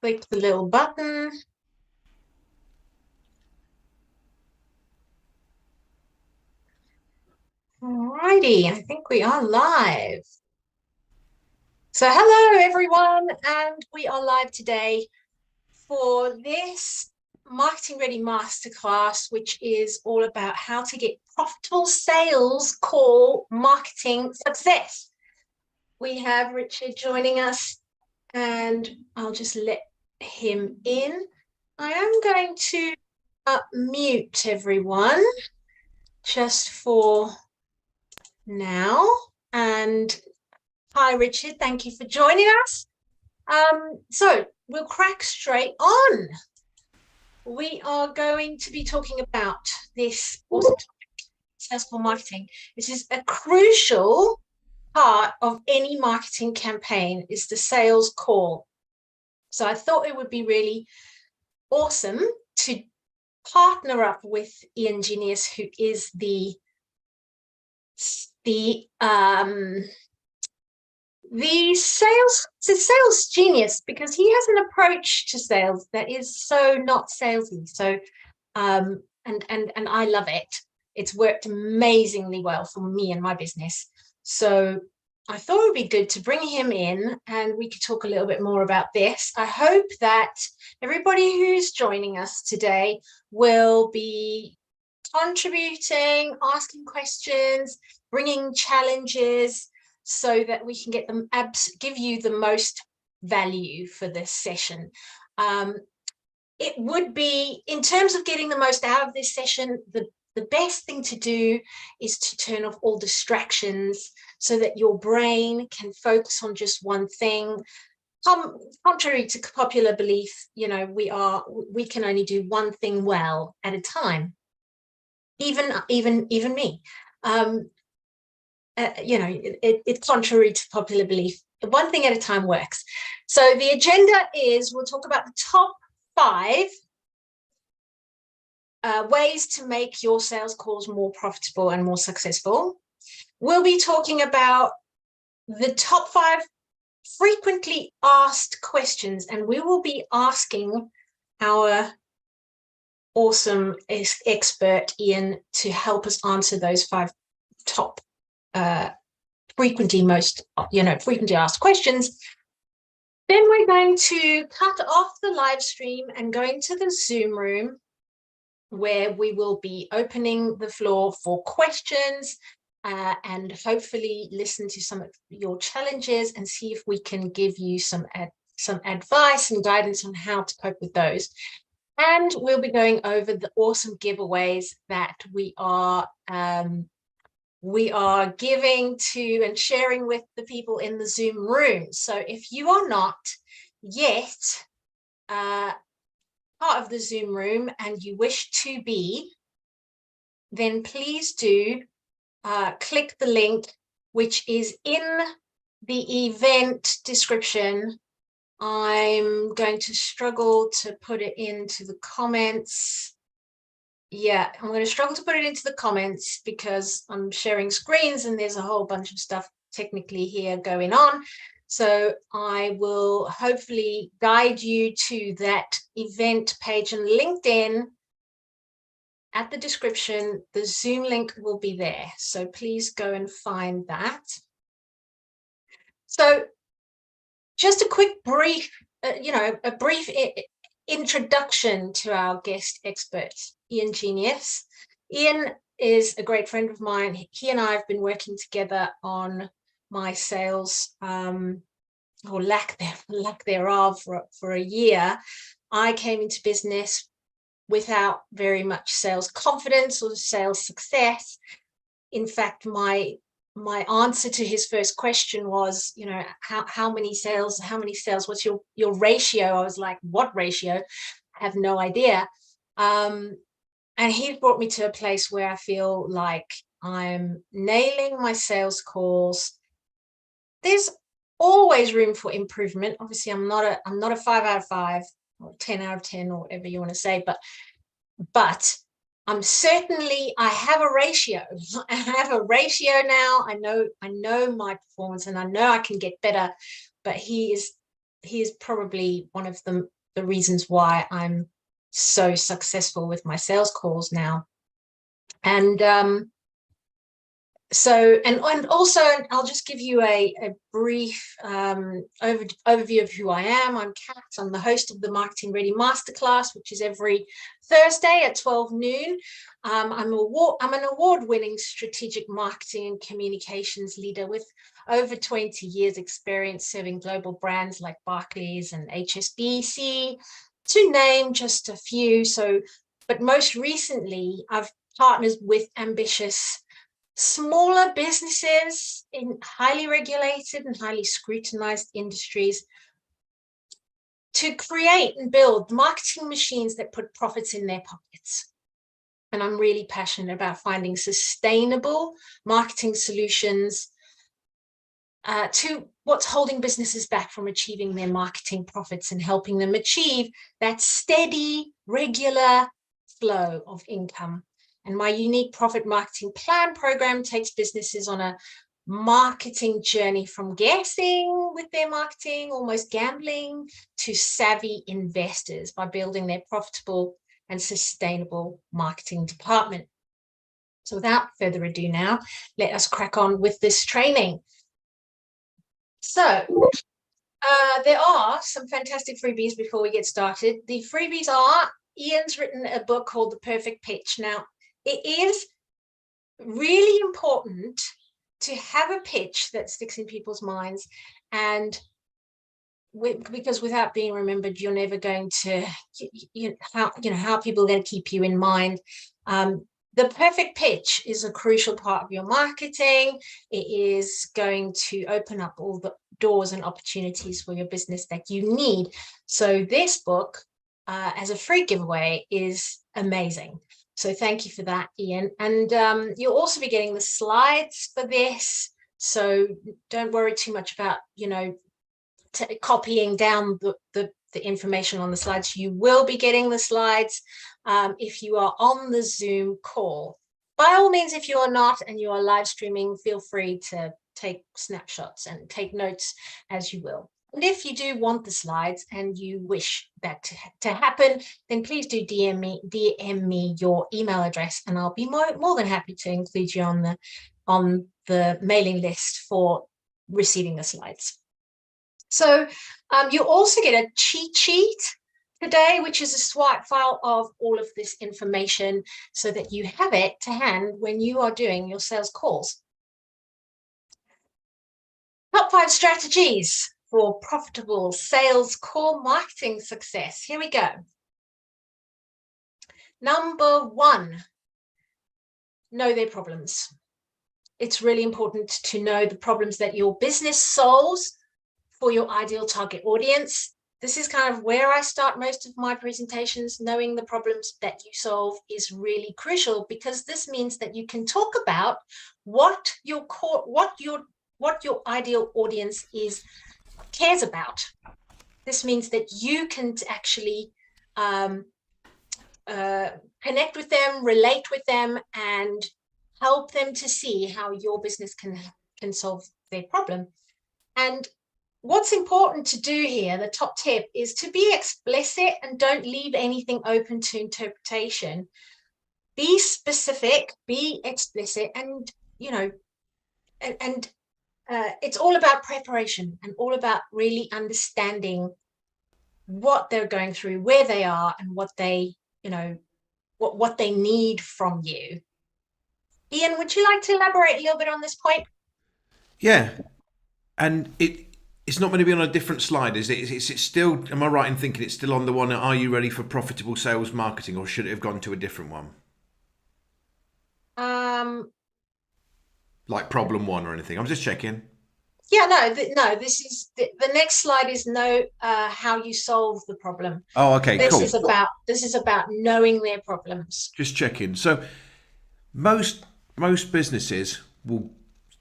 Click the little button. Alrighty, I think we are live. So hello everyone, and we are live today for this Marketing Ready Masterclass, which is all about how to get profitable sales call marketing success. We have Richard joining us, and I'll just let him in. I am going to mute everyone just for now. And hi, Richard. Thank you for joining us. So we'll crack straight on. We are going to be talking about this awesome topic, sales call marketing. This is a crucial part of any marketing campaign, is the sales call. So I thought it would be really awesome to partner up with Ian Genius, who is the sales genius, because he has an approach to sales that is so not salesy. So and I love it. It's worked amazingly well for me and my business. So I thought it would be good to bring him in and we could talk a little bit more about this. I hope that everybody who's joining us today will be contributing, asking questions, bringing challenges, so that we can get them give you the most value for this session. It would be, in terms of getting the most out of this session, the best thing to do is to turn off all distractions so that your brain can focus on just one thing. Contrary to popular belief, you know, we can only do one thing well at a time. Even me. You know, it's contrary to popular belief. One thing at a time works. So the agenda is, we'll talk about the top 5 ways to make your sales calls more profitable and more successful. We'll be talking about the top 5 frequently asked questions, and we will be asking our awesome expert Ian to help us answer those 5 top frequently asked questions. Then we're going to cut off the live stream and go into the Zoom room, where we will be opening the floor for questions and hopefully listen to some of your challenges and see if we can give you some advice and guidance on how to cope with those. And we'll be going over the awesome giveaways that we are giving to and sharing with the people in the Zoom room. So if you are not yet part of the Zoom room and you wish to be, then please do click the link, which is in the event description. I'm going to struggle to put it into the comments. Yeah, I'm going to struggle to put it into the comments because I'm sharing screens and there's a whole bunch of stuff technically here going on. So I will hopefully guide you to that event page on LinkedIn. At the description, the Zoom link will be there. So please go and find that. So just a quick brief, a brief introduction to our guest expert, Ian Genius. Ian is a great friend of mine. He and I have been working together on my sales, or lack thereof, for a year. I came into business without very much sales confidence or sales success. In fact, my answer to his first question was, you know, how many sales, what's your ratio? I was like, what ratio? I have no idea. And he brought me to a place where I feel like I'm nailing my sales calls. There's always room for improvement. Obviously, I'm not a 5 out of 5 or 10 out of 10 or whatever you want to say, but I have a ratio. I have a ratio now. I know my performance and I know I can get better, but he is he is probably one of the reasons why I'm so successful with my sales calls now. And and also, I'll just give you a brief overview of who I am. I'm Kat. I'm the host of the Marketing Ready Masterclass, which is every Thursday at 12 noon. I'm an award-winning strategic marketing and communications leader with over 20 years experience serving global brands like Barclays and HSBC, to name just a few. But most recently, I've partnered with ambitious smaller businesses in highly regulated and highly scrutinized industries to create and build marketing machines that put profits in their pockets. And I'm really passionate about finding sustainable marketing solutions to what's holding businesses back from achieving their marketing profits and helping them achieve that steady, regular flow of income. And my unique profit marketing plan program takes businesses on a marketing journey from guessing with their marketing, almost gambling, to savvy investors by building their profitable and sustainable marketing department. So without further ado now, let us crack on with this training. So there are some fantastic freebies before we get started. The freebies are, Ian's written a book called The Perfect Pitch. Now, it is really important to have a pitch that sticks in people's minds, and because without being remembered, you're never going to, how people are going to keep you in mind. The perfect pitch is a crucial part of your marketing. It is going to open up all the doors and opportunities for your business that you need. So this book, as a free giveaway, is amazing. So thank you for that, Ian. And you'll also be getting the slides for this. So don't worry too much about, copying down the information on the slides. You will be getting the slides if you are on the Zoom call. By all means, if you are not and you are live streaming, feel free to take snapshots and take notes as you will. And if you do want the slides and you wish that to happen, then please do DM me your email address, and I'll be more than happy to include you on the mailing list for receiving the slides. So you'll also get a cheat sheet today, which is a swipe file of all of this information so that you have it to hand when you are doing your sales calls. Top 5 strategies for profitable sales call marketing success. Here we go. Number 1, know their problems. It's really important to know the problems that your business solves for your ideal target audience. This is kind of where I start most of my presentations. Knowing the problems that you solve is really crucial, because this means that you can talk about what your ideal audience cares about. This means that you can actually connect with them, relate with them, and help them to see how your business can solve their problem. And what's important to do here, the top tip, is to be explicit and don't leave anything open to interpretation. Be specific, be explicit, and it's all about preparation and all about really understanding what they're going through, where they are, and what they need from you. Ian, would you like to elaborate a little bit on this point? Yeah, and it's not going to be on a different slide, is it? It's still, am I right in thinking it's still on the one, are you ready for profitable sales marketing, or should it have gone to a different one? Like problem 1 or anything? I'm just checking. Yeah, no, this is the next slide is know how you solve the problem. Oh, okay, This cool. This is about knowing their problems. Just checking. So most businesses will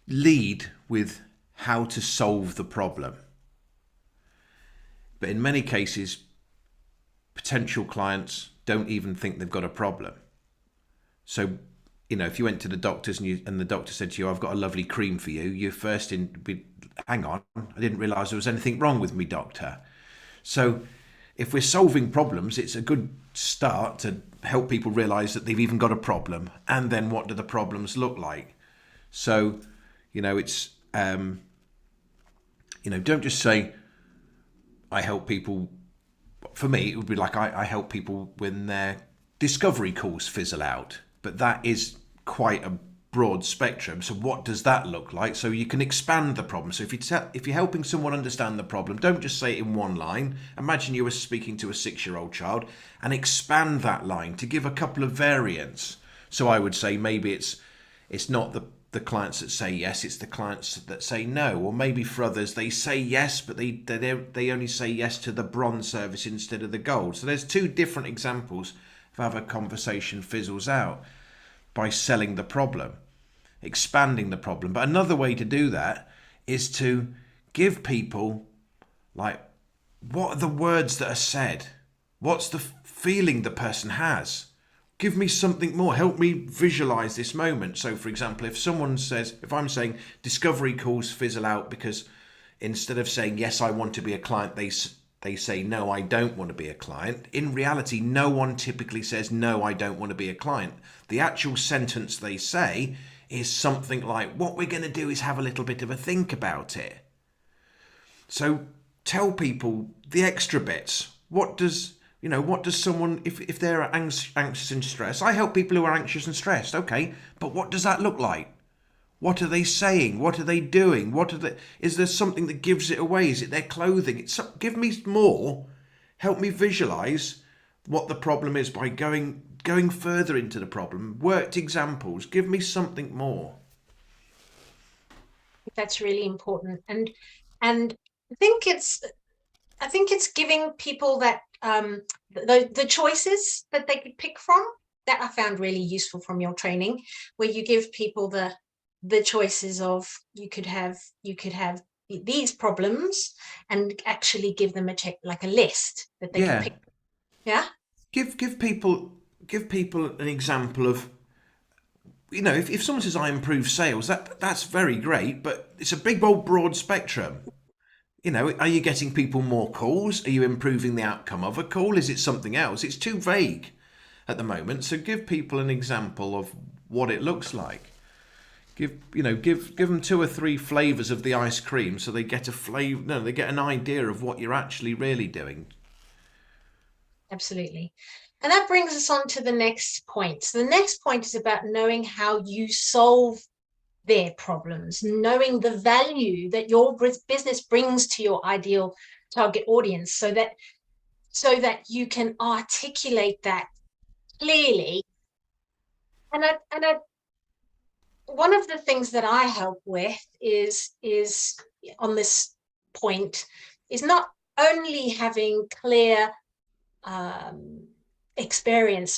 lead with how to solve the problem. But in many cases, potential clients don't even think they've got a problem. So, if you went to the doctors and the doctor said to you, I've got a lovely cream for you, your first in be, hang on, I didn't realise there was anything wrong with me, doctor. So if we're solving problems, it's a good start to help people realize that they've even got a problem, and then what do the problems look like. So it's don't just say I help people. For me, it would be like I help people when their discovery calls fizzle out, but that is quite a broad spectrum. So what does that look like? So you can expand the problem. So if you're helping someone understand the problem, don't just say it in one line. Imagine you were speaking to a 6-year-old child and expand that line to give a couple of variants. So I would say maybe it's not the clients that say yes, it's the clients that say no. Or maybe for others, they say yes, but they only say yes to the bronze service instead of the gold. So there's two different examples of how a conversation fizzles out by selling the problem, expanding the problem. But another way to do that is to give people, like, what are the words that are said? What's the feeling the person has? Give me something more. Help me visualize this moment. So, for example, if I'm saying discovery calls fizzle out because instead of saying, yes, I want to be a client, they say, no, I don't want to be a client. In reality, no one typically says, no, I don't want to be a client. The actual sentence they say is something like, what we're going to do is have a little bit of a think about it. So tell people the extra bits. What does someone, if they're anxious and stressed, I help people who are anxious and stressed. Okay, but what does that look like? What are they saying? What are they doing? Is there something that gives it away? Is it their clothing? Give me more. Help me visualize what the problem is by going further into the problem. Worked examples. Give me something more. That's really important. And I think it's giving people that the choices that they could pick from, that I found really useful from your training, where you give people the choices of you could have these problems and actually give them a list that they could Yeah. pick. Yeah. Give people an example of, if someone says I improve sales, that's very great, but it's a big old broad spectrum. Are you getting people more calls? Are you improving the outcome of a call? Is it something else? It's too vague at the moment. So give people an example of what it looks like. Give them 2 or 3 flavors of the ice cream so they get they get an idea of what you're actually really doing. Absolutely. And that brings us on to the next point. So the next point is about knowing how you solve their problems, knowing the value that your business brings to your ideal target audience, so that you can articulate that clearly. And one of the things that I help with is on this point is not only having clear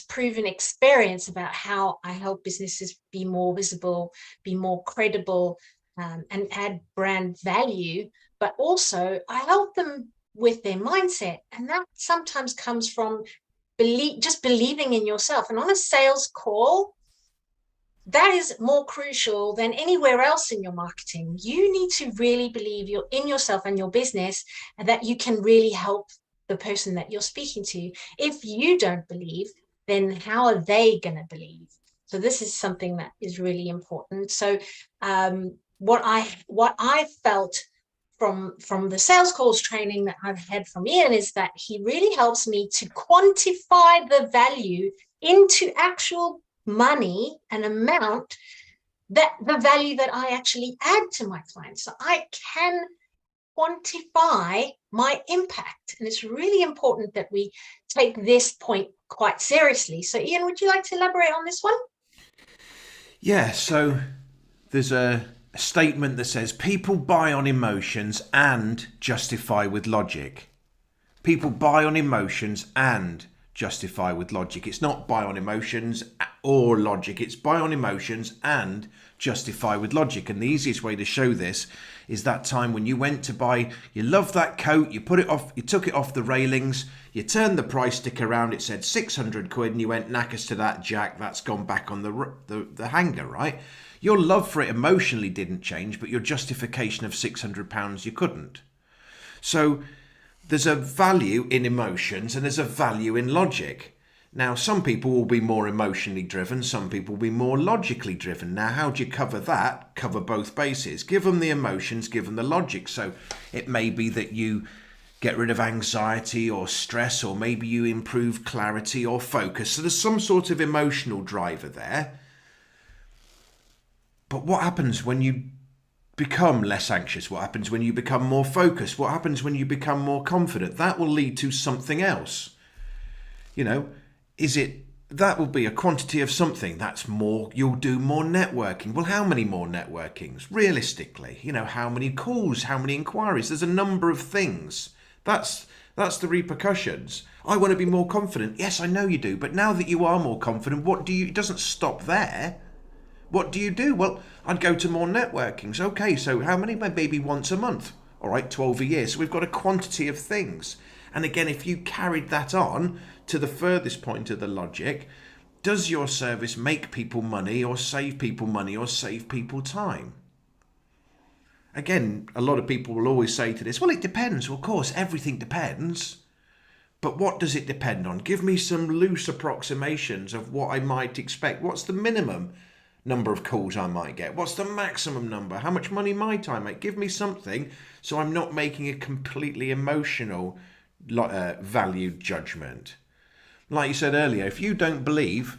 proven experience about how I help businesses be more visible, be more credible, and add brand value, but also I help them with their mindset. And that sometimes comes from just believing in yourself. And on a sales call, that is more crucial than anywhere else in your marketing. You need to really believe in yourself and your business, and that you can really help the person that you're speaking to. If you don't believe, then how are they going to believe? So this is something that is really important. So what I felt from the sales calls training that I've had from Ian is that he really helps me to quantify the value into actual money and amount, that the value that I actually add to my clients. So I can quantify my impact. And it's really important that we take this point quite seriously. So Ian, would you like to elaborate on this one? Yeah, so there's a statement that says people buy on emotions and justify with logic. People buy on emotions and justify with logic. It's not buy on emotions or logic. It's buy on emotions and justify with logic. And the easiest way to show this is that time when you went to buy, you loved that coat, you took it off the railings, you turned the price stick around, it said 600 quid, and you went, knackers to that, Jack, that's gone back on the hanger, right? Your love for it emotionally didn't change, but your justification of £600 you couldn't. So there's a value in emotions and there's a value in logic. Now, some people will be more emotionally driven, some people will be more logically driven. Now, how do you cover that? Cover both bases. Give them the emotions, give them the logic. So it may be that you get rid of anxiety or stress, or maybe you improve clarity or focus. So there's some sort of emotional driver there. But what happens when you become less anxious? What happens when you become more focused? What happens when you become more confident? That will lead to something else. You know, is it that will be a quantity of something that's more, you'll do more networking. Well, how many more networkings? Realistically, how many calls, how many inquiries? There's a number of things. That's the repercussions. I want to be more confident. Yes, I know you do. But now that you are more confident, it doesn't stop there. What do you do? Well, I'd go to more networkings. Okay, so how many? Maybe once a month. All right, 12 a year. So we've got a quantity of things. And again, if you carried that on to the furthest point of the logic, does your service make people money or save people money or save people time? Again, a lot of people will always say to this, well, it depends. Well, of course, everything depends. But what does it depend on? Give me some loose approximations of what I might expect. What's the minimum number of calls I might get? What's the maximum number? How much money might I make? Give me something so I'm not making a completely emotional value judgment. Like you said earlier, if you don't believe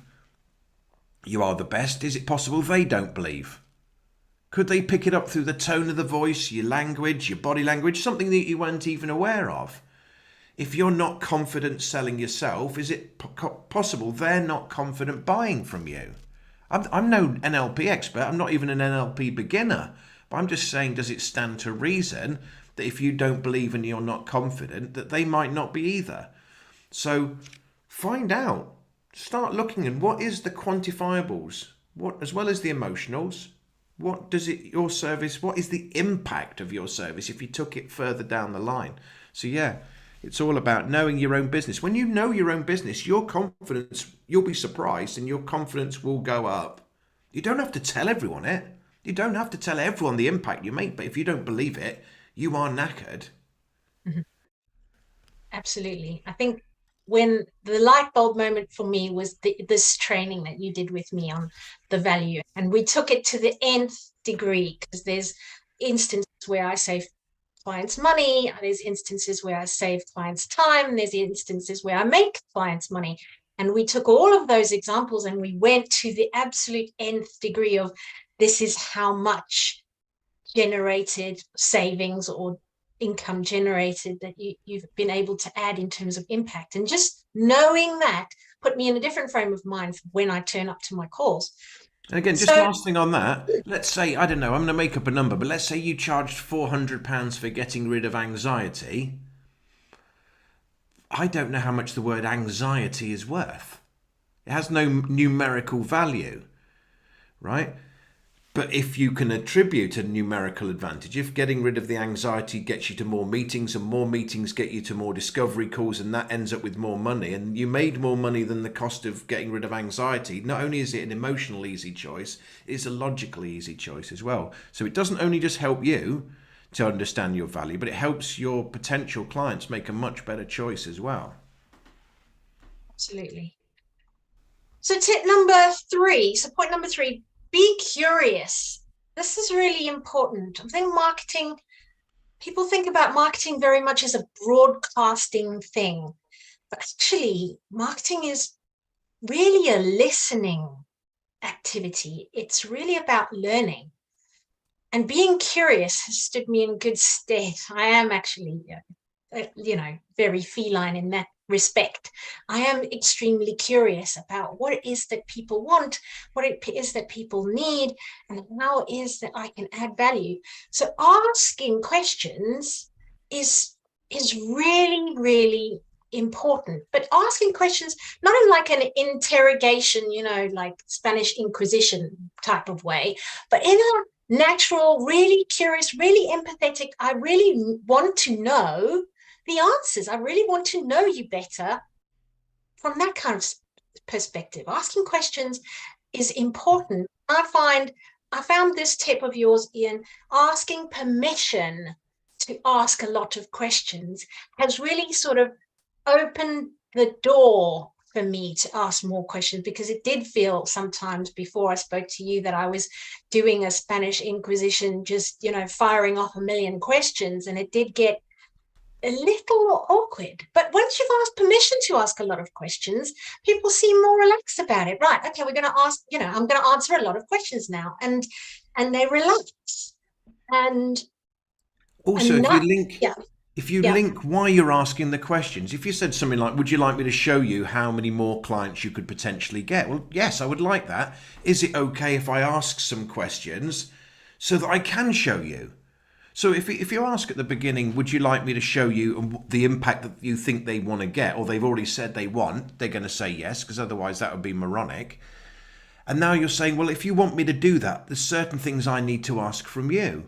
you are the best, is it possible they don't believe? Could they pick it up through the tone of the voice, your language, your body language, something that you weren't even aware of? If you're not confident selling yourself, is it possible they're not confident buying from you? I'm no NLP expert. I'm not even an NLP beginner. But I'm just saying, does it stand to reason that if you don't believe and you're not confident, that they might not be either? So find out. Start looking at what is the quantifiables, what as well as the emotionals. What is the impact of your service if you took it further down the line? So yeah, it's all about knowing your own business. When you know your own business, your confidence, you'll be surprised and your confidence will go up. You don't have to tell everyone it. You don't have to tell everyone the impact you make, but if you don't believe it, you are knackered. Mhm. Absolutely. I think when the light bulb moment for me was this training that you did with me on the value, and we took it to the nth degree, because there's instances where I save clients money, there's instances where I save clients time, there's instances where I make clients money. And we took all of those examples and we went to the absolute nth degree of this is how much generated savings or income generated that you've been able to add in terms of impact. And just knowing that put me in a different frame of mind when I turn up to my calls. And again, just So last thing on that, let's say, I don't know, I'm going to make up a number, but let's say you charged £400 for getting rid of anxiety. I don't know how much the word anxiety is worth. It has no numerical value, right? But if you can attribute a numerical advantage, if getting rid of the anxiety gets you to more meetings and more meetings get you to more discovery calls and that ends up with more money and you made more money than the cost of getting rid of anxiety, not only is it an emotional easy choice, it's a logical easy choice as well. So it doesn't only just help you to understand your value, but it helps your potential clients make a much better choice as well. absolutely. So tip number 3, so point number 3, be curious. This is really important. I think people think about marketing very much as a broadcasting thing, but actually marketing is really a listening activity. It's really about learning. And being curious has stood me in good stead. I am actually, very feline in that respect. I am extremely curious about what it is that people want, what it is that people need, and how it is that I can add value. So asking questions is really, really important. But asking questions not in like an interrogation, like Spanish Inquisition type of way, but in a natural, really curious, really empathetic, I really want to know the answers. I really want to know you better from that kind of perspective. Asking questions is important. I found this tip of yours, Ian, asking permission to ask a lot of questions has really sort of opened the door for me to ask more questions, because it did feel sometimes before I spoke to you that I was doing a Spanish Inquisition, just, firing off a million questions, and it did get a little awkward. But once you've asked permission to ask a lot of questions, people seem more relaxed about it. Right, okay, we're going to ask, I'm going to answer a lot of questions now, and they relax. And Also, not, yeah, if you yeah, link why you're asking the questions, if you said something like, would you like me to show you how many more clients you could potentially get? Well, yes, I would like that. Is it okay if I ask some questions so that I can show you? So if you ask at the beginning, would you like me to show you the impact that you think they want to get, or they've already said they want, they're going to say yes, because otherwise that would be moronic. And now you're saying, well, if you want me to do that, there's certain things I need to ask from you.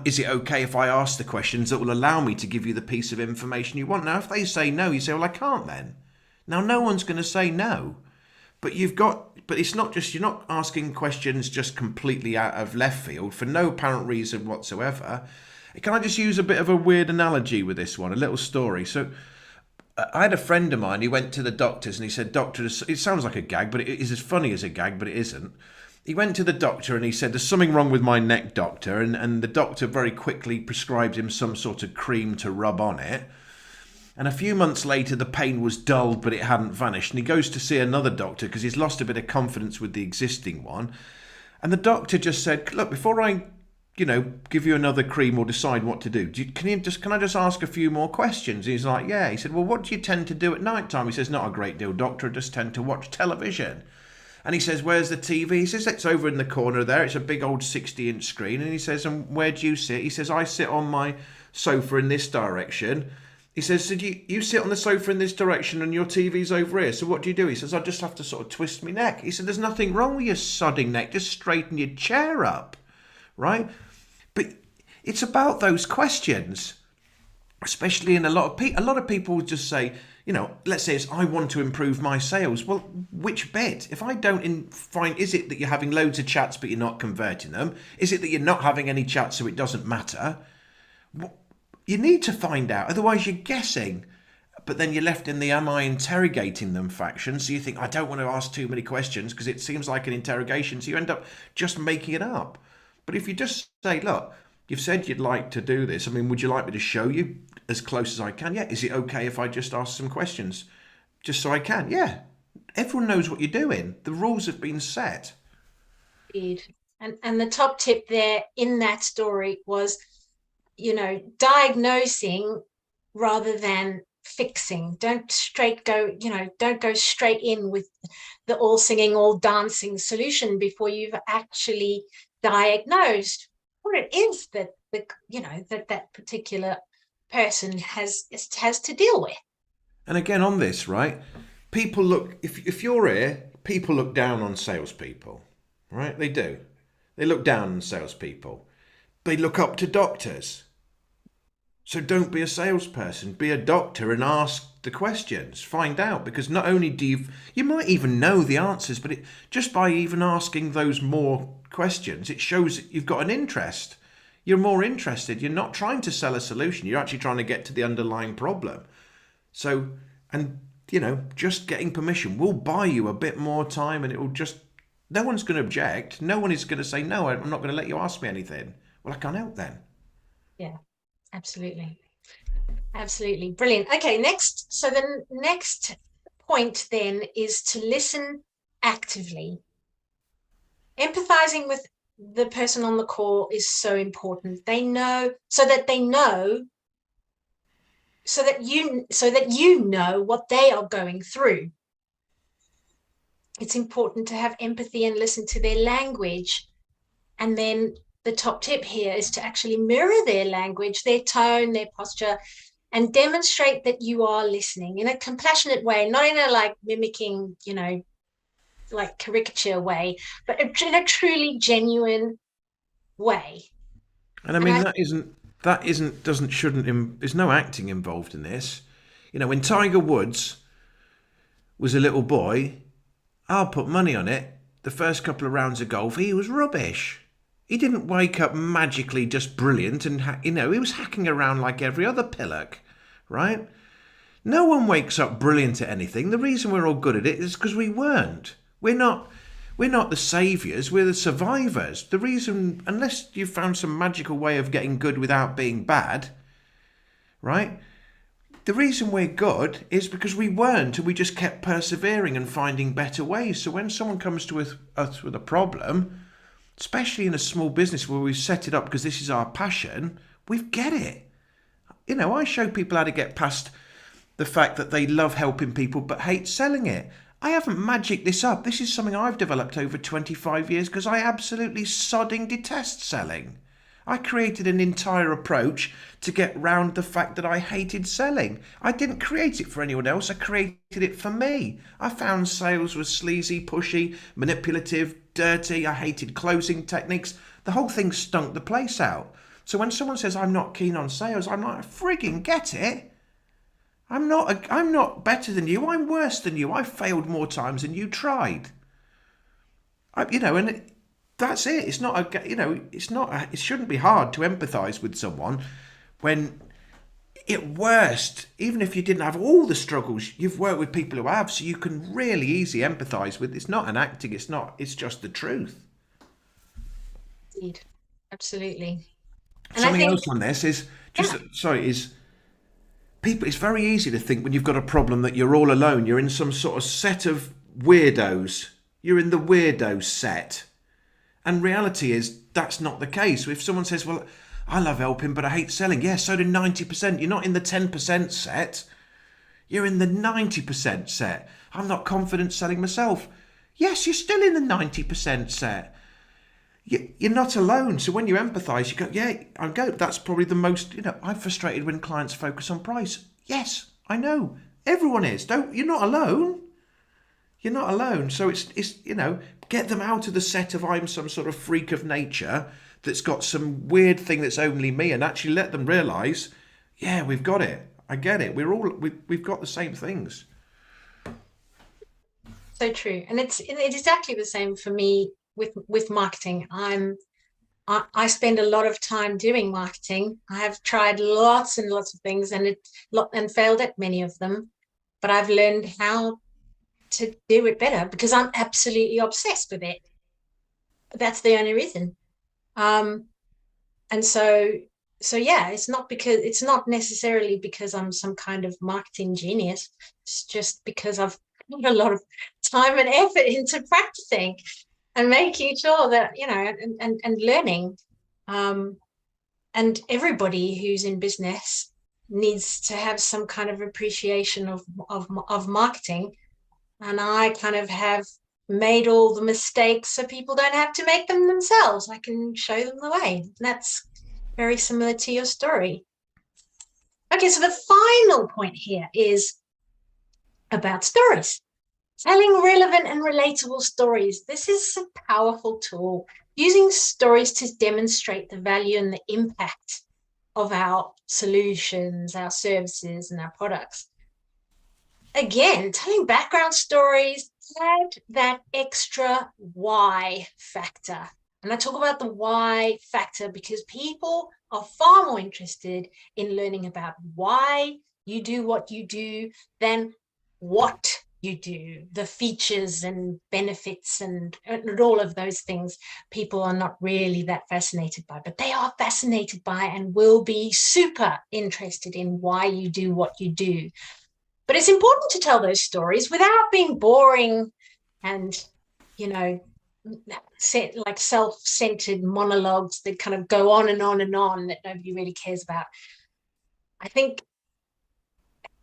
Is it okay if I ask the questions that will allow me to give you the piece of information you want? Now, if they say no, you say, well, I can't then. Now, no one's going to say no. But it's not just, you're not asking questions just completely out of left field for no apparent reason whatsoever. Can I just use a bit of a weird analogy with this one, a little story? So I had a friend of mine, he went to the doctors and he said, doctor, it sounds like a gag, but it is as funny as a gag, but it isn't. He went to the doctor and he said, there's something wrong with my neck, doctor. And the doctor very quickly prescribed him some sort of cream to rub on it. And a few months later, the pain was dulled, but it hadn't vanished. And he goes to see another doctor because he's lost a bit of confidence with the existing one. And the doctor just said, look, before I, give you another cream or decide what to do, can I just ask a few more questions? And he's like, yeah. He said, well, what do you tend to do at night time? He says, not a great deal, doctor. I just tend to watch television. And he says, where's the TV? He says, it's over in the corner there. It's a big old 60-inch screen. And he says, and where do you sit? He says, I sit on my sofa in this direction. He says, so you sit on the sofa in this direction and your TV's over here. So what do you do? He says, I just have to sort of twist my neck. He said, there's nothing wrong with your sodding neck. Just straighten your chair up, right? But it's about those questions, especially in a lot of people just say, let's say it's, I want to improve my sales. Well, which bit? If I don't find, is it that you're having loads of chats but you're not converting them? Is it that you're not having any chats so it doesn't matter? You need to find out, otherwise you're guessing. But then you're left in the am I interrogating them faction, so you think, I don't want to ask too many questions because it seems like an interrogation, so you end up just making it up. But if you just say, look, you've said you'd like to do this. I mean, would you like me to show you as close as I can? Yeah. Is it okay if I just ask some questions just so I can? Yeah. Everyone knows what you're doing. The rules have been set. indeed. And the top tip there in that story was, diagnosing rather than fixing. Don't go straight in with the all singing, all dancing solution before you've actually diagnosed what it is that that particular person has to deal with. And again, on this, right? People look, if you're here, people look down on salespeople, right? They do. They look down on salespeople. They look up to doctors. So don't be a salesperson, be a doctor and ask the questions, find out, because not only do you might even know the answers, but just by even asking those more questions, it shows that you've got an interest. You're more interested. You're not trying to sell a solution. You're actually trying to get to the underlying problem. So, and just getting permission will buy you a bit more time, and it will just, no one's going to object. No one is going to say, no, I'm not going to let you ask me anything. Well, I can't help then. Yeah. Absolutely. Absolutely. Brilliant. Okay, next. So the next point then is to listen actively. Empathizing with the person on the call is so important. So that you know what they are going through. It's important to have empathy and listen to their language. And then the top tip here is to actually mirror their language, their tone, their posture, and demonstrate that you are listening in a compassionate way, not in a like mimicking, like caricature way, but in a truly genuine way. And I mean, there's no acting involved in this. When Tiger Woods was a little boy, I'll put money on it. The first couple of rounds of golf, he was rubbish. He didn't wake up magically just brilliant and, he was hacking around like every other pillock, right? No one wakes up brilliant at anything. The reason we're all good at it is because we weren't. We're not the saviours, we're the survivors. The reason, unless you found some magical way of getting good without being bad, right? The reason we're good is because we weren't, and we just kept persevering and finding better ways. So when someone comes to us with a problem, especially in a small business where we've set it up because this is our passion, we get it. I show people how to get past the fact that they love helping people but hate selling it. I haven't magicked this up. This is something I've developed over 25 years because I absolutely sodding detest selling. I created an entire approach to get round the fact that I hated selling. I didn't create it for anyone else, I created it for me. I found sales was sleazy, pushy, manipulative, dirty. I hated closing techniques. The whole thing stunk the place out. So when someone says I'm not keen on sales, I'm like, frigging get it. I'm not better than you. I'm worse than you. I failed more times than you tried. And that's it. It's not a, it's not. It shouldn't be hard to empathise with someone when, at worst, even if you didn't have all the struggles, you've worked with people who have, so you can really easily empathise with. It's not an acting. It's not. It's just the truth. Indeed. Absolutely. And I Something think, else on this is just yeah, sorry is people. It's very easy to think when you've got a problem that you're all alone. You're in some sort of set of weirdos. You're in the weirdo set. And reality is that's not the case. If someone says, well, I love helping, but I hate selling. Yeah, so do 90%. You're not in the 10% set. You're in the 90% set. I'm not confident selling myself. Yes, you're still in the 90% set. You're not alone. So when you empathise, you go, yeah, I go. That's probably the most, I'm frustrated when clients focus on price. Yes, I know. Everyone is. You're not alone. You're not alone. So it's get them out of the set of I'm some sort of freak of nature that's got some weird thing that's only me, and actually let them realise, yeah, we've got it. I get it. We've got the same things. so true. And it's exactly the same for me with marketing. I spend a lot of time doing marketing. I have tried lots and lots of things and failed at many of them, but I've learned how to do it better because I'm absolutely obsessed with it. That's the only reason. Um, and so yeah, it's not necessarily because I'm some kind of marketing genius. It's just because I've put a lot of time and effort into practicing and making sure that and learning. Um, and everybody who's in business needs to have some kind of appreciation of marketing, and I kind of have made all the mistakes so people don't have to make them themselves. I can show them the way. And that's very similar to your story. Okay, so the final point here is about stories. Telling relevant and relatable stories. This is a powerful tool. Using stories to demonstrate the value and the impact of our solutions, our services, and our products. Again, telling background stories, add that extra why factor. And I talk about the why factor because people are far more interested in learning about why you do what you do than what you do, the features and benefits and all of those things people are not really that fascinated by, but they are fascinated by and will be super interested in why you do what you do. But it's important to tell those stories without being boring and, you know, like self-centered monologues that kind of go on and on and on that nobody really cares about. I think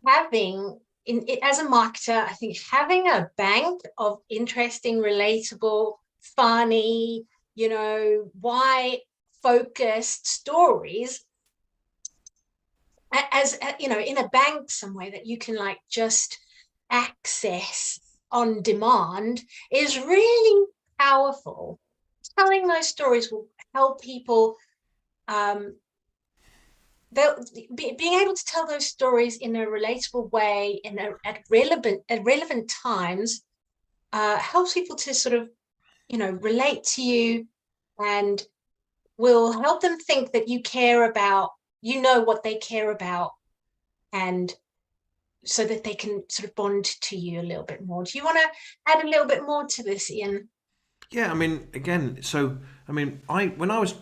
having in it as a marketer, I think having a bank of interesting, relatable, funny, why focused stories as in a bank somewhere that you can like just access on demand is really powerful. Telling those stories will help people they'll being able to tell those stories in a relatable way at relevant times helps people to sort of relate to you and will help them think that you care about, you know what they care about, and so that they can sort of bond to you a little bit more. Do you want to add a little bit more to this, Ian? Yeah, I mean, again, so I mean, I when I was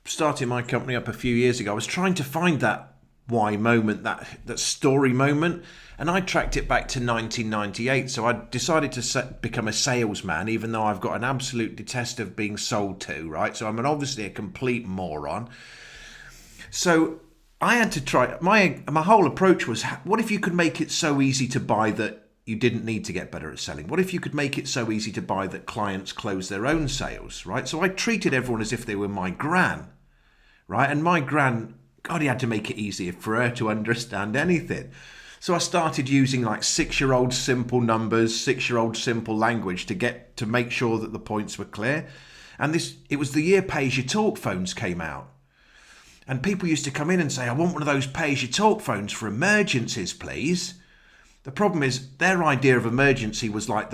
starting my company up a few years ago, I was trying to find that why moment, that story moment, and I tracked it back to 1998. So I decided to become a salesman, even though I've got an absolute detest of being sold to. Right, so I'm obviously a complete moron. So I had to try. My whole approach was, what if you could make it so easy to buy that you didn't need to get better at selling? What if you could make it so easy to buy that clients close their own sales, right? So I treated everyone as if they were my gran, right? And my gran, God, he had to make it easier for her to understand anything. So I started using like 6-year-old simple numbers, 6-year-old simple language to make sure that the points were clear. And it was the year pay as you talk phones came out. And people used to come in and say, I want one of those pay as you talk phones for emergencies, please. The problem is their idea of emergency was like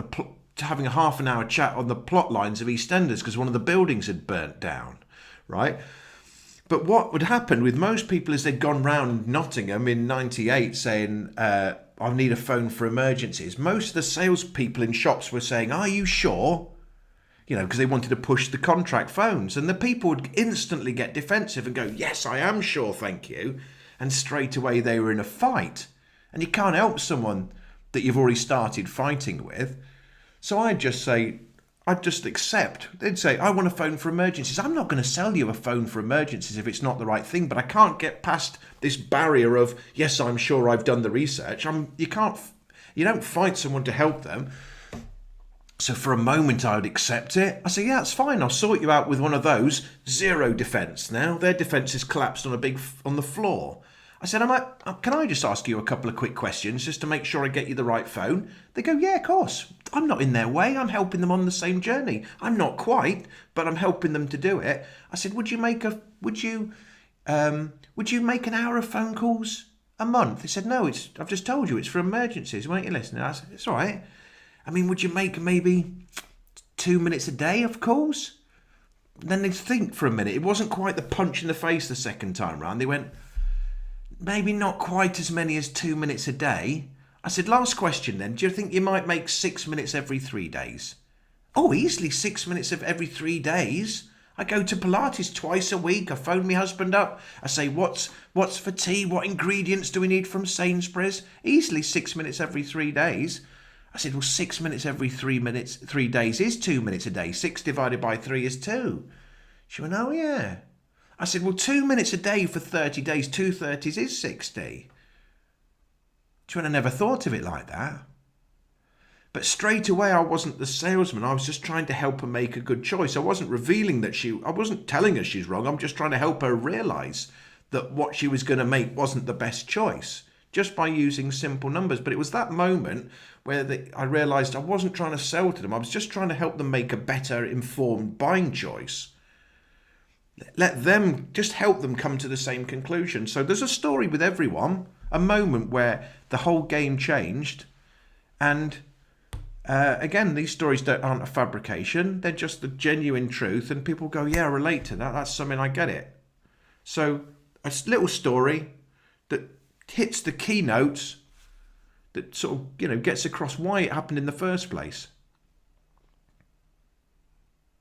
having a half an hour chat on the plot lines of EastEnders because one of the buildings had burnt down, right? But what would happen with most people is they'd gone round Nottingham in '98 saying, I need a phone for emergencies. Most of the salespeople in shops were saying, are you sure? You know, because they wanted to push the contract phones. And the people would instantly get defensive and go, yes, I am sure, thank you. And straight away they were in a fight. And you can't help someone that you've already started fighting with. So I'd just accept. They'd say, I want a phone for emergencies. I'm not going to sell you a phone for emergencies if it's not the right thing, but I can't get past this barrier of, yes, I'm sure I've done the research. You don't fight someone to help them. So for a moment I would accept it. I say, yeah, it's fine. I'll sort you out with one of those. Zero defence now. Their defence is collapsed on the floor. I said, can I just ask you a couple of quick questions just to make sure I get you the right phone? They go, yeah, of course. I'm not in their way. I'm helping them on the same journey. I'm not quite, but I'm helping them to do it. I said, would you make an hour of phone calls a month? They said, no, I've just told you it's for emergencies. Why don't you listen? I said, it's all right. I mean, would you make maybe 2 minutes a day of calls? And then they'd think for a minute. It wasn't quite the punch in the face the second time round. They went, maybe not quite as many as 2 minutes a day. I said, last question then. Do you think you might make 6 minutes every 3 days? Oh, easily 6 minutes of every 3 days. I go to Pilates twice a week. I phone my husband up. I say, what's for tea? What ingredients do we need from Sainsbury's? Easily 6 minutes every 3 days. I said, well, 6 minutes every 3 days is 2 minutes a day. 6 divided by 3 is 2. She went, oh, yeah. I said, well, 2 minutes a day for 30 days, 2/30s is 60. She went, I never thought of it like that. But straight away, I wasn't the salesman. I was just trying to help her make a good choice. I wasn't I wasn't telling her she's wrong. I'm just trying to help her realise that what she was going to make wasn't the best choice, just by using simple numbers. But it was that moment where I realised I wasn't trying to sell to them. I was just trying to help them make a better informed buying choice. Let them, just help them come to the same conclusion. So there's a story with everyone, a moment where the whole game changed. And again, these stories aren't a fabrication. They're just the genuine truth. And people go, yeah, I relate to that. That's something, I get it. So a little story that hits the keynotes, that sort of, gets across why it happened in the first place.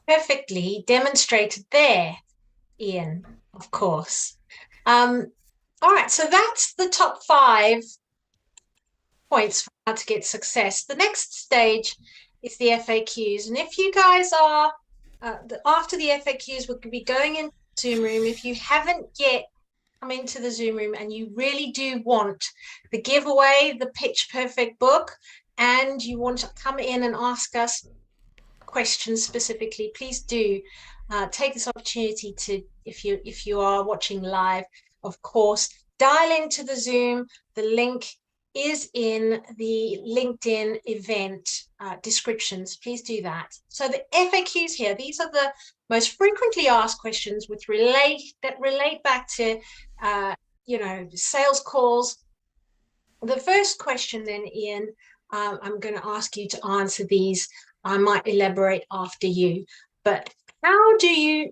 Perfectly demonstrated there, Ian, of course. All right, so that's the top 5 points for how to get success. The next stage is the FAQs. And if you guys are, after the FAQs, we're going to be going into Zoom room. If you haven't yet come into the Zoom room and you really do want the giveaway, the Pitch Perfect book, and you want to come in and ask us questions specifically, please do take this opportunity to, if you are watching live, of course, dial into the Zoom. The link is in the LinkedIn event descriptions. Please do that. So the FAQs here, these are the most frequently asked questions that relate back to sales calls. The first question then, Ian, I'm going to ask you to answer these. I might elaborate after you, but How do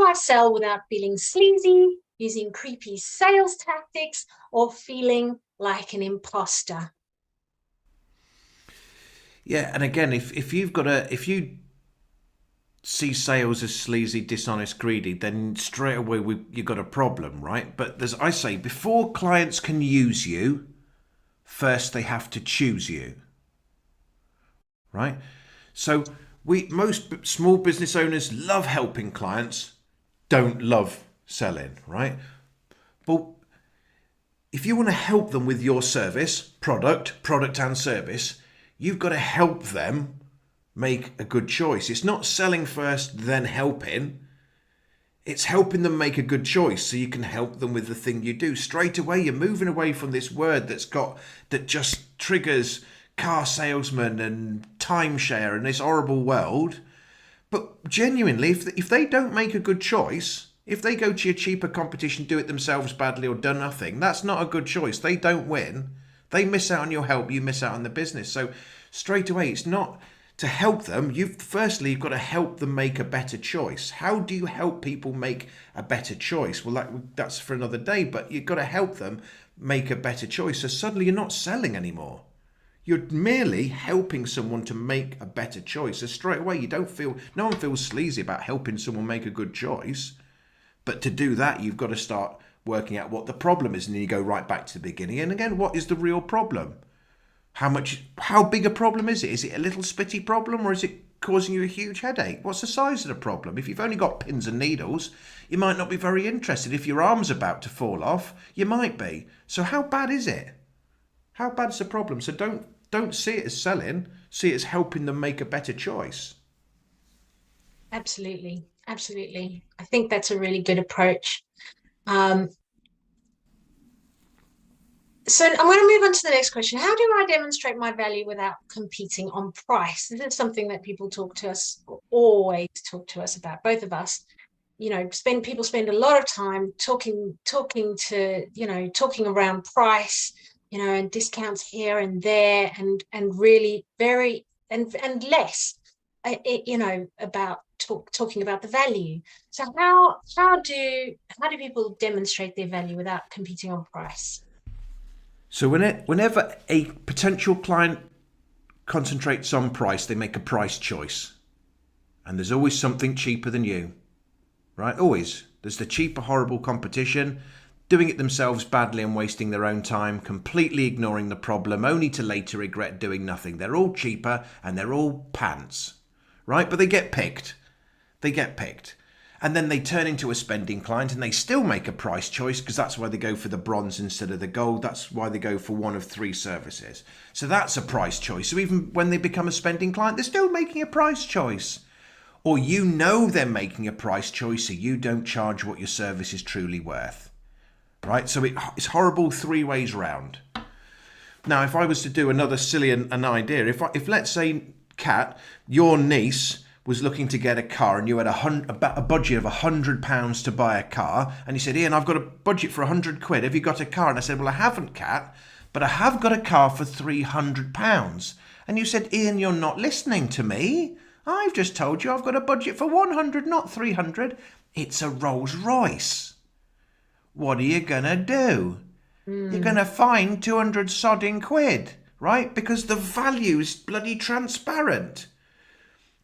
I sell without feeling sleazy, using creepy sales tactics, or feeling like an imposter? Yeah, and again, if if you see sales as sleazy, dishonest, greedy, then straight away you got a problem, right? But as I say, before clients can use you, first they have to choose you, right? So most small business owners love helping clients, don't love selling, right? But if you want to help them with your service, product and service, you've got to help them make a good choice. It's not selling first, then helping. It's helping them make a good choice so you can help them with the thing you do. Straight away, you're moving away from this word that just triggers car salesman and timeshare and this horrible world. But genuinely, if they don't make a good choice, if they go to your cheaper competition, do it themselves badly or do nothing, that's not a good choice. They don't win. They miss out on your help, you miss out on the business. So straight away, it's not to help them. You've got to help them make a better choice. How do you help people make a better choice? Well, that's for another day, but you've got to help them make a better choice. So suddenly you're not selling anymore. You're merely helping someone to make a better choice. So straight away, no one feels sleazy about helping someone make a good choice. But to do that, you've got to start working out what the problem is. And then you go right back to the beginning. And again, what is the real problem? How big a problem is it? Is it a little spitty problem or is it causing you a huge headache? What's the size of the problem? If you've only got pins and needles, you might not be very interested. If your arm's about to fall off, you might be. So how bad is it? How bad's the problem? So don't see it as selling, see it as helping them make a better choice. Absolutely. Absolutely. I think that's a really good approach. Um, So I'm going to move on to the next question. How do I demonstrate my value without competing on price? This is something that people always talk to us about, both of us. People spend a lot of time talking around price, and discounts here and there, and really very and less, about talking about the value. So how do people demonstrate their value without competing on price? So whenever a potential client concentrates on price, they make a price choice. And there's always something cheaper than you, right? Always. There's the cheaper, horrible competition, doing it themselves badly and wasting their own time, completely ignoring the problem, only to later regret doing nothing. They're all cheaper and they're all pants, right? But they get picked. They get picked. And then they turn into a spending client and they still make a price choice because that's why they go for the bronze instead of the gold. That's why they go for one of 3 services. So that's a price choice. So even when they become a spending client, they're still making a price choice. Or they're making a price choice so you don't charge what your service is truly worth. Right? So it's horrible 3 ways round. Now, if I was to do another silly an idea, if let's say, Kat, your niece was looking to get a car and you had a budget of £100 to buy a car, and you said, Ian, I've got a budget for £100. Have you got a car? And I said, well, I haven't, Kat, but I have got a car for £300. And you said, Ian, you're not listening to me. I've just told you I've got a budget for 100, not 300. It's a Rolls Royce. What are you gonna do? You're gonna find 200 sodding quid, right? Because the value's bloody transparent.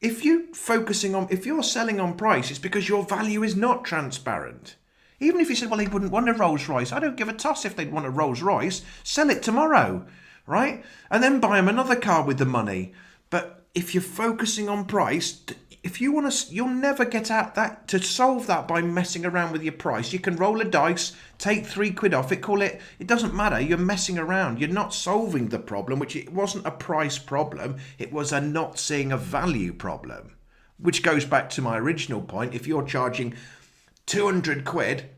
If you're selling on price, it's because your value is not transparent. Even if you said, well, they wouldn't want a Rolls Royce. I don't give a toss if they'd want a Rolls Royce. Sell it tomorrow, right? And then buy them another car with the money. But if you're focusing on price, if you want to, you'll never get at that. To solve that by messing around with your price, you can roll a dice, take 3 quid off it, it doesn't matter. You're messing around. You're not solving the problem, which it wasn't a price problem. It was a not seeing a value problem, which goes back to my original point. If you're charging 200 quid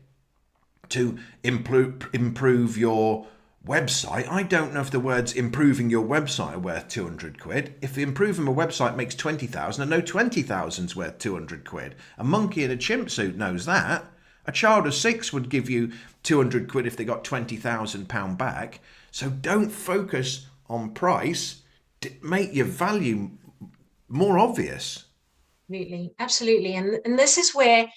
to improve your website, I don't know if the words improving your website are worth 200 quid. If improving a website makes 20,000, I know 20,000's worth 200 quid. A monkey in a chimp suit knows that. A child of 6 would give you 200 quid if they got £20,000 back. So don't focus on price. Make your value more obvious. Absolutely, absolutely. And this is where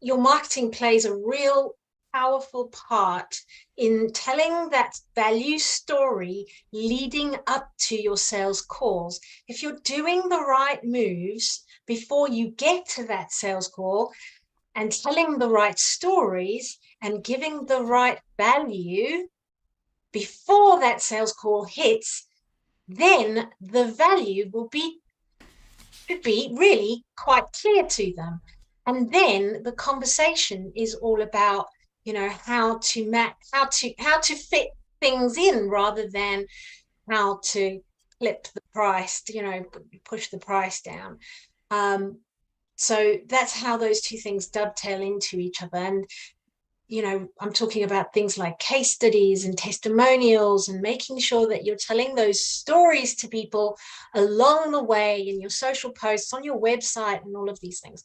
your marketing plays a real powerful part in telling that value story leading up to your sales calls. If you're doing the right moves before you get to that sales call and telling the right stories and giving the right value before that sales call hits, then the value will be should be really quite clear to them. And then the conversation is all about, how to how to fit things in rather than how to clip the price, push the price down. Um, so that's how those two things dovetail into each other. And I'm talking about things like case studies and testimonials and making sure that you're telling those stories to people along the way in your social posts, on your website, and all of these things.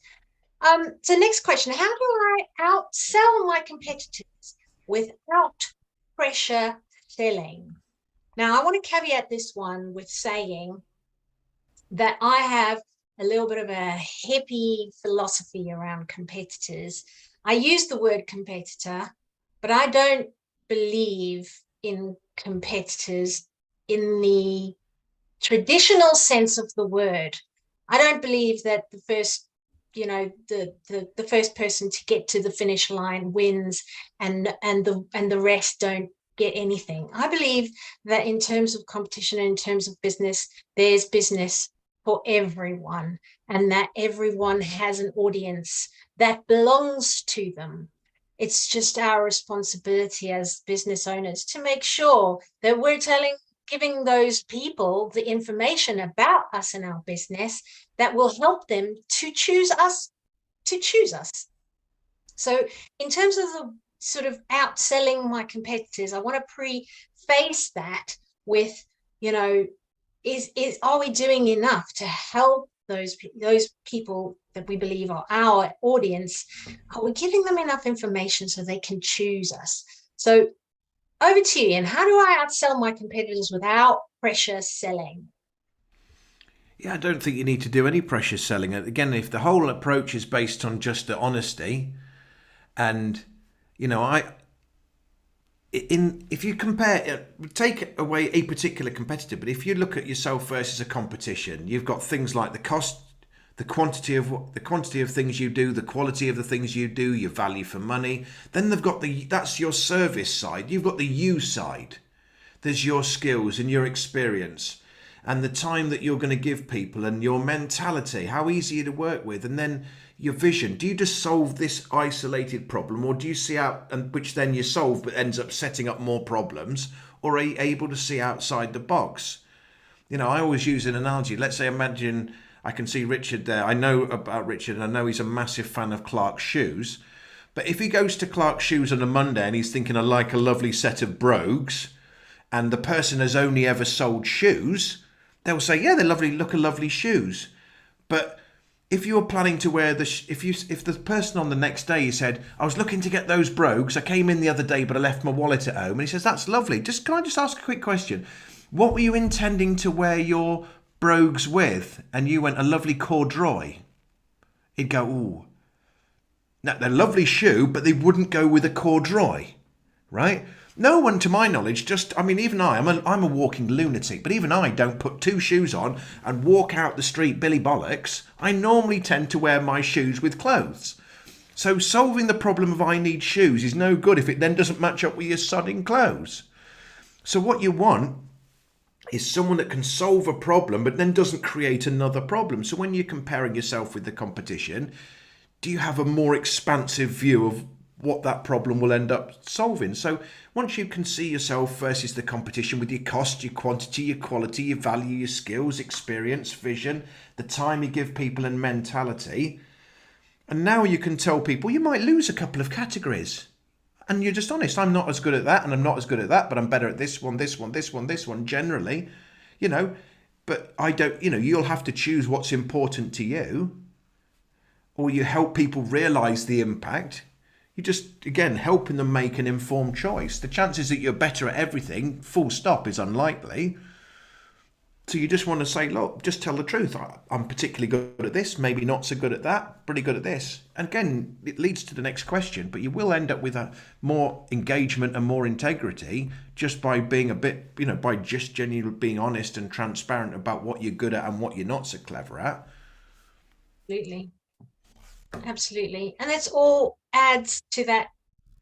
So next question, how do I outsell my competitors without pressure selling? Now, I want to caveat this one with saying that I have a little bit of a hippie philosophy around competitors. I use the word competitor, but I don't believe in competitors in the traditional sense of the word. I don't believe that the first the first person to get to the finish line wins, and the rest don't get anything. I believe that in terms of competition, in terms of business, there's business for everyone, and that everyone has an audience that belongs to them. It's just our responsibility as business owners to make sure that we're giving those people the information about us and our business that will help them to choose us. So in terms of the sort of outselling my competitors, I want to preface that with, you know, is are we doing enough to help those people that we believe are our audience? Are we giving them enough information so they can choose us? So over to you, Ian. How do I outsell my competitors without pressure selling? Yeah, I don't think you need to do any pressure selling. Again, if the whole approach is based on just the honesty, and I in if you compare, take away a particular competitor, but if you look at yourself versus a competition, you've got things like the cost, the quantity of things you do, the quality of the things you do, your value for money. Then they've got that's your service side. You've got the you side. There's your skills and your experience and the time that you're going to give people and your mentality, how easy to work with, and then your vision. Do you just solve this isolated problem, or do you see out, and which then you solve but ends up setting up more problems, or are you able to see outside the box? I always use an analogy. Let's say, imagine I can see Richard there. I know about Richard and I know he's a massive fan of Clark's shoes. But if he goes to Clark's shoes on a Monday and he's thinking, I like a lovely set of brogues, and the person has only ever sold shoes, they'll say, yeah, they're lovely, look, a lovely shoes. But if you were planning to wear if the person on the next day said, I was looking to get those brogues, I came in the other day but I left my wallet at home, and he says, that's lovely, can I just ask a quick question? What were you intending to wear your brogues with? And you went, a lovely corduroy. He'd go, ooh, now they're a lovely shoe, but they wouldn't go with a corduroy, right? No one, to my knowledge, even I'm a walking lunatic, but even I don't put two shoes on and walk out the street Billy Bollocks. I normally tend to wear my shoes with clothes. So solving the problem of I need shoes is no good if it then doesn't match up with your sodding clothes. So what you want is someone that can solve a problem but then doesn't create another problem. So when you're comparing yourself with the competition, do you have a more expansive view of what that problem will end up solving? So once you can see yourself versus the competition with your cost, your quantity, your quality, your value, your skills, experience, vision, the time you give people and mentality, and now you can tell people you might lose a couple of categories. And you're just honest. I'm not as good at that and I'm not as good at that, but I'm better at this one, this one, this one, this one, generally, but I don't, you'll have to choose what's important to you, or you help people realize the impact. You just, again, helping them make an informed choice. The chances that you're better at everything, full stop, is unlikely. So you just want to say, look, just tell the truth. I'm particularly good at this, maybe not so good at that, pretty good at this. And again, it leads to the next question, but you will end up with a more engagement and more integrity just by being a bit, by just genuinely being honest and transparent about what you're good at and what you're not so clever at. Absolutely. Absolutely. And it's all adds to that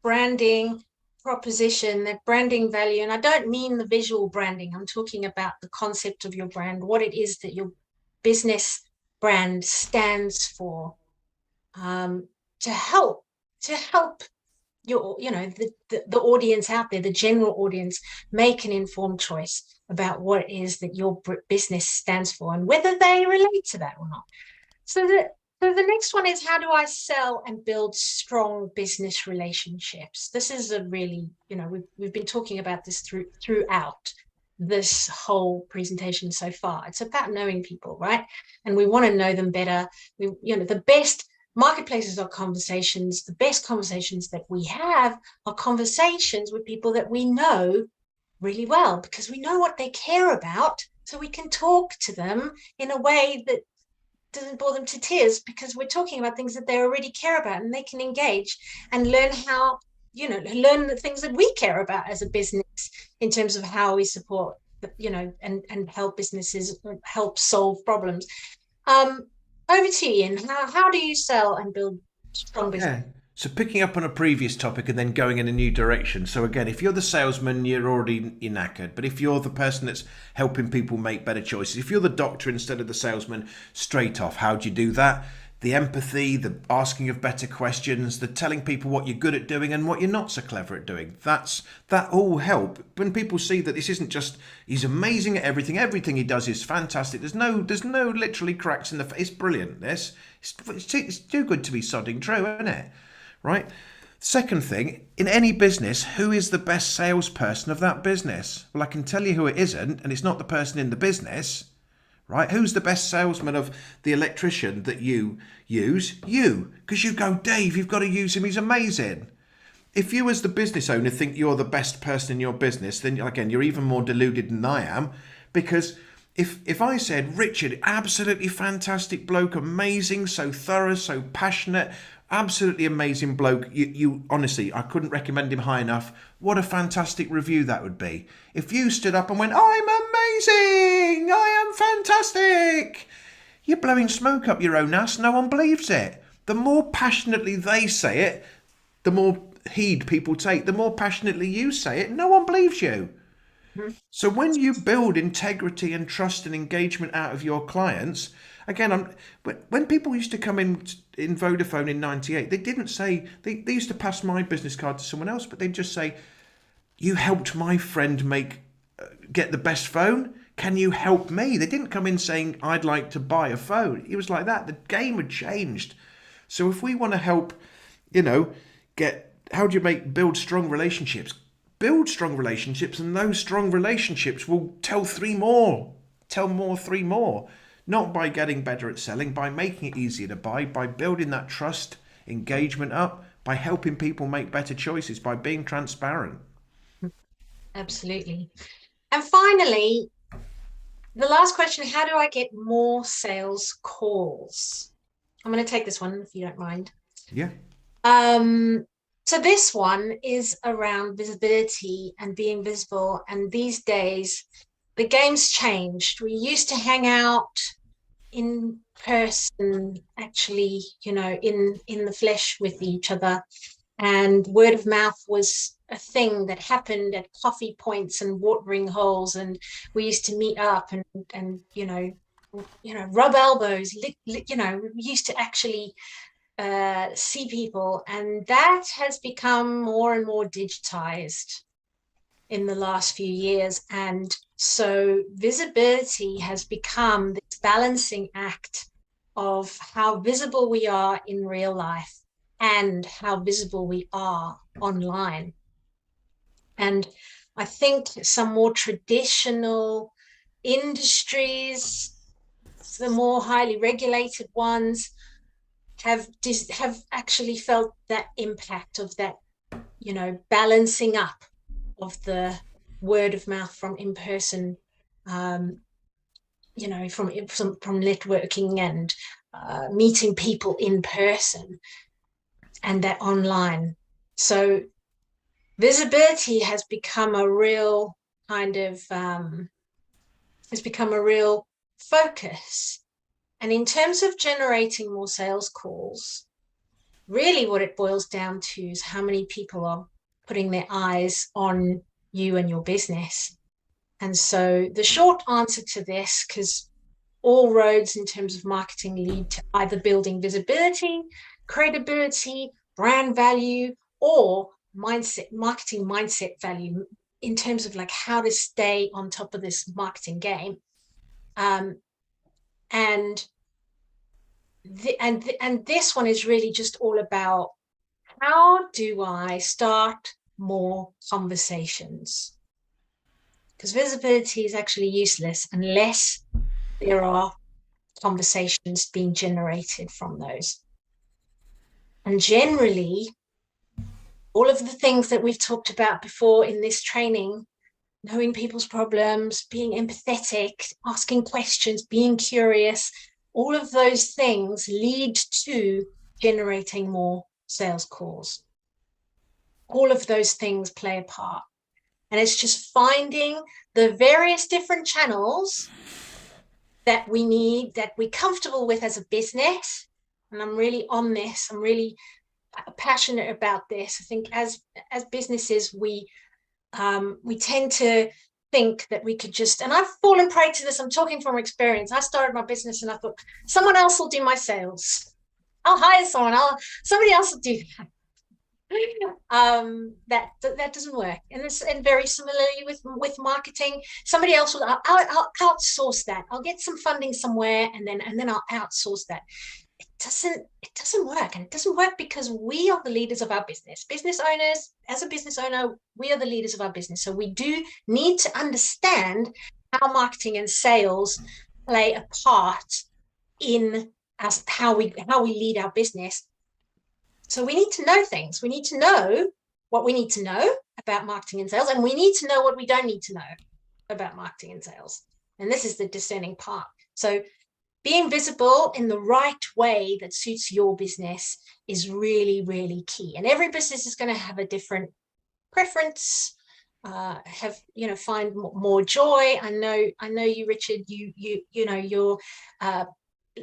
branding proposition, that branding value. And I don't mean the visual branding, I'm talking about the concept of your brand, what it is that your business brand stands for, um, to help to help your the audience out there, the general audience, make an informed choice about what it is that your business stands for and whether they relate to that or not. So the next one is, how do I sell and build strong business relationships? This is a really, we've been talking about this throughout this whole presentation so far. It's about knowing people, right? And we want to know them better. The best marketplaces are conversations. The best conversations that we have are conversations with people that we know really well, because we know what they care about. So we can talk to them in a way that doesn't bore them to tears, because we're talking about things that they already care about, and they can engage and learn learn the things that we care about as a business, in terms of how we support, and help businesses help solve problems. um Over to you, Ian. How do you sell and build strong business? Yeah. So picking up on a previous topic and then going in a new direction. So again, if you're the salesman, you're knackered. But if you're the person that's helping people make better choices, if you're the doctor instead of the salesman, straight off, how do you do that? The empathy, the asking of better questions, the telling people what you're good at doing and what you're not so clever at doing. That all help. When people see that this isn't just he's amazing at everything he does is fantastic. There's no literally cracks in the face. It's brilliant. It's too good to be sodding true, isn't it? Right? Second thing, in any business, who is the best salesperson of that business? Well, I can tell you who it isn't, and it's not the person in the business, right? Who's the best salesman of the electrician that you use? You. Because you go, Dave, you've got to use him, he's amazing. If you as the business owner think you're the best person in your business, then again, you're even more deluded than I am, because if I said, Richard, absolutely fantastic bloke, amazing, so thorough, so passionate, absolutely amazing bloke, you honestly, I couldn't recommend him high enough. What a fantastic review that would be. If you stood up and went, I'm amazing, I am fantastic, you're blowing smoke up your own ass. No one believes it. The more passionately they say it, the more heed people take. The more passionately you say it, no one believes you. So when you build integrity and trust and engagement out of your clients, again, when people used to come in Vodafone in '98, they didn't say they used to pass my business card to someone else, but they'd just say, "You helped my friend get the best phone. Can you help me?" They didn't come in saying, "I'd like to buy a phone." It was like that. The game had changed. So if we want to help, how do you build strong relationships? Build strong relationships, and those strong relationships will tell three more. Three more. Not by getting better at selling, by making it easier to buy, by building that trust, engagement up, by helping people make better choices, by being transparent. Absolutely. And finally, the last question: how do I get more sales calls? I'm going to take this one, if you don't mind. Yeah. So this one is around visibility and being visible. And these days, the game's changed. We used to hang out in person, actually, in the flesh with each other. And word of mouth was a thing that happened at coffee points and watering holes. And we used to meet up and rub elbows. We used to actually see people, and that has become more and more digitized in the last few years. And so visibility has become this balancing act of how visible we are in real life and how visible we are online. And I think some more traditional industries, the more highly regulated ones, have actually felt that impact of that, balancing up of the word of mouth from in person, from networking and meeting people in person and that online. So visibility has become a real kind of has become a real focus. And in terms of generating more sales calls, really what it boils down to is how many people are putting their eyes on you and your business. And so the short answer to this, because all roads in terms of marketing lead to either building visibility, credibility, brand value, or marketing mindset value in terms of like how to stay on top of this marketing game. And this one is really just all about how do I start more conversations? Because visibility is actually useless unless there are conversations being generated from those. And generally, all of the things that we've talked about before in this training, knowing people's problems, being empathetic, asking questions, being curious, all of those things lead to generating more sales calls. All of those things play a part. And it's just finding the various different channels that we need, that we're comfortable with as a business. And I'm really on this. I'm really passionate about this. I think as businesses, we tend to think that we could just, and I've fallen prey to this. I'm talking from experience. I started my business and I thought someone else will do my sales. I'll hire someone. Somebody else will do that. That doesn't work, and very similarly with marketing, somebody else will. I'll outsource that. I'll get some funding somewhere, and then I'll outsource that. It doesn't work, and it doesn't work because we are the leaders of our business. Business owners, as a business owner, we are the leaders of our business. So we do need to understand how marketing and sales play a part in how we lead our business. So we need to know things. We need to know what we need to know about marketing and sales, and we need to know what we don't need to know about marketing and sales. And this is the discerning part. So being visible in the right way that suits your business is really, really key. And every business is going to have a different preference, find more joy. I know you, Richard,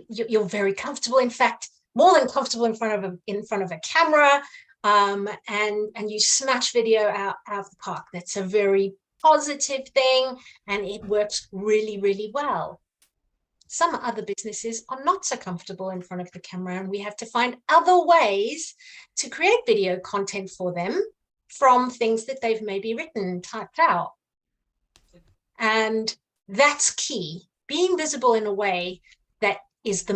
you're very comfortable. In fact, more than comfortable in front of a camera, and you smash video out of the park. That's a very positive thing, and it works really, really well. Some other businesses are not so comfortable in front of the camera, and we have to find other ways to create video content for them from things that they've maybe written and typed out. And that's key. Being visible in a way that is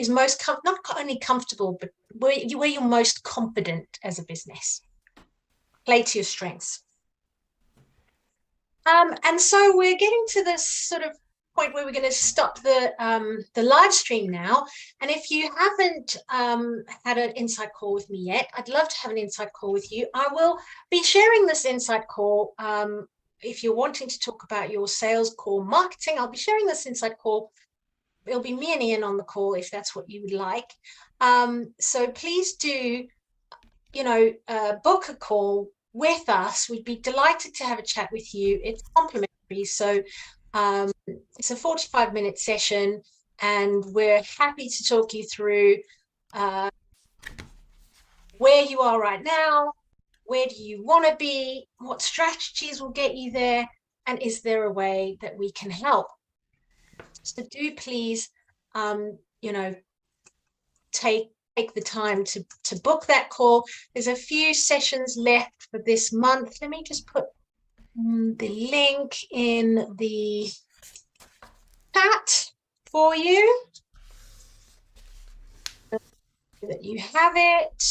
most not only comfortable, but where you're most confident as a business. Play to your strengths. And so we're getting to this sort of point where we're going to stop the live stream now. And if you haven't had an insight call with me yet, I'd love to have an insight call with you. I will be sharing this insight call. If you're wanting to talk about your sales call marketing, I'll be sharing this insight call. It'll be me and Ian on the call if that's what you would like. So please do, book a call with us. We'd be delighted to have a chat with you. It's complimentary. So it's a 45-minute session, and we're happy to talk you through where you are right now, where do you want to be, what strategies will get you there, and is there a way that we can help? So do please, take the time to book that call. There's a few sessions left for this month. Let me just put the link in the chat for you so that you have it.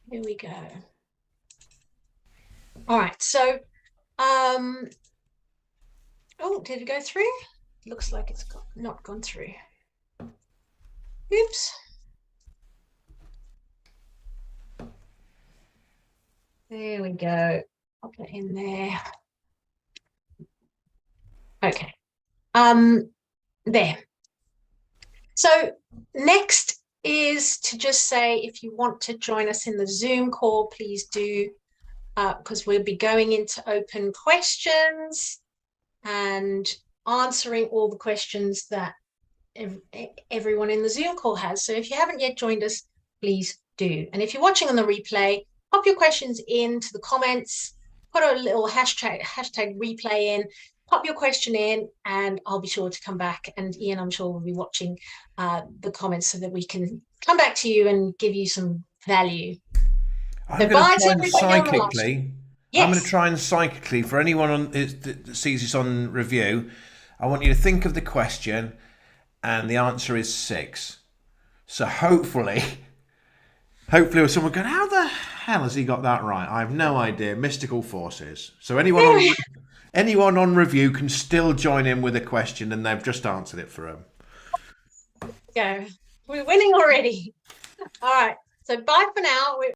Here we go. All right, so oh, did it go through? Looks like it's not gone through. Oops. There we go. Pop it in there. Okay. There. So next is to just say if you want to join us in the Zoom call, please do, because we'll be going into open questions and answering all the questions that everyone in the Zoom call has. So if you haven't yet joined us, please do. And if you're watching on the replay, pop your questions into the comments, put a little hashtag replay in, pop your question in, and I'll be sure to come back. And Ian, I'm sure, will be watching the comments so that we can come back to you and give you some value. I'm So going to bye to try and everybody on the live stream. psychically. I'm going to Yes. try and psychically for anyone that sees this on review. I want you to think of the question, and the answer is 6. So hopefully, someone going, "How the hell has he got that right?" I have no idea. Mystical forces. So anyone on review can still join in with a question, and they've just answered it for them. Go. We're winning already. All right. So bye for now.